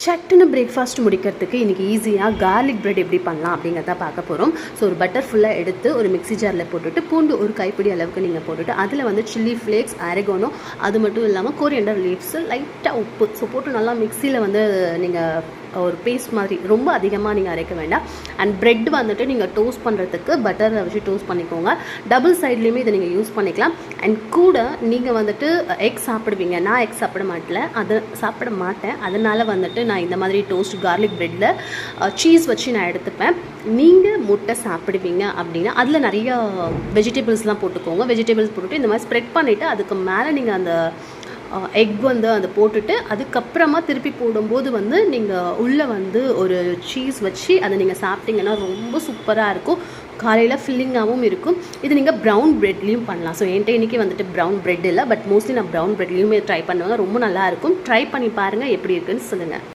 சட்டுன்னு பிரேக்ஃபாஸ்ட் முடிக்கிறதுக்கு இன்றைக்கி ஈஸியாக கார்லிக் பிரெட் எப்படி பண்ணலாம் அப்படிங்கிறத பார்க்க போகிறோம். ஸோ ஒரு பட்டர் ஃபுல்லாக எடுத்து ஒரு மிக்ஸி ஜாரில் போட்டுட்டு பூண்டு ஒரு கைப்பிடி அளவுக்கு நீங்கள் போட்டுட்டு அதில் வந்து சில்லி ஃப்ளேக்ஸ், அரகோனோ, அது மட்டும் இல்லாமல் கோரியண்டர் லீவ்ஸு, லைட்டாக உப்பு ஸோ போட்டு நல்லா மிக்ஸியில் வந்து நீங்கள் ஒரு பேஸ்ட் மாதிரி ரொம்ப அதிகமாக நீங்கள் அரைக்க வேண்டாம். அண்ட் ப்ரெட் வந்துட்டு நீங்கள் டோஸ்ட் பண்ணுறதுக்கு பட்டரை வச்சு டோஸ்ட் பண்ணிக்கோங்க. டபுள் சைட்லேயுமே இதை நீங்கள் யூஸ் பண்ணிக்கலாம். அண்ட் கூட நீங்கள் வந்துட்டு எக் சாப்பிடுவீங்க, நான் எக் சாப்பிட மாட்டேன். அதனால் வந்துட்டு நான் இந்த மாதிரி டோஸ்ட் கார்லிக் ப்ரெட்டில் சீஸ் வச்சு நான் எடுத்துப்பேன். நீங்கள் முட்டை சாப்பிடுவீங்க அப்படின்னா அதில் நிறையா வெஜிடபிள்ஸ்லாம் போட்டுக்கோங்க. வெஜிடபிள்ஸ் போட்டுட்டு இந்த மாதிரி ஸ்ப்ரெட் பண்ணிவிட்டு அதுக்கு மேலே நீங்கள் அந்த எக் வந்து அதை போட்டுட்டு அதுக்கப்புறமா திருப்பி போடும்போது வந்து நீங்கள் உள்ளே வந்து ஒரு சீஸ் வச்சு அதை நீங்கள் சாப்பிட்டீங்கன்னா ரொம்ப சூப்பராக இருக்கும். காலையில் ஃபில்லிங்காகவும் இருக்கும். இது நீங்கள் ப்ரௌன் ப்ரெட்லேயும் பண்ணலாம். ஸோ என்கிட்ட இன்றைக்கி வந்துட்டு ப்ரௌன் ப்ரெட் இல்லை, பட் மோஸ்ட்லி நான் ப்ரௌன் ப்ரெட்லேயுமே ட்ரை பண்ணுவேன். ரொம்ப நல்லாயிருக்கும். ட்ரை பண்ணி பாருங்கள், எப்படி இருக்குன்னு சொல்லுங்கள்.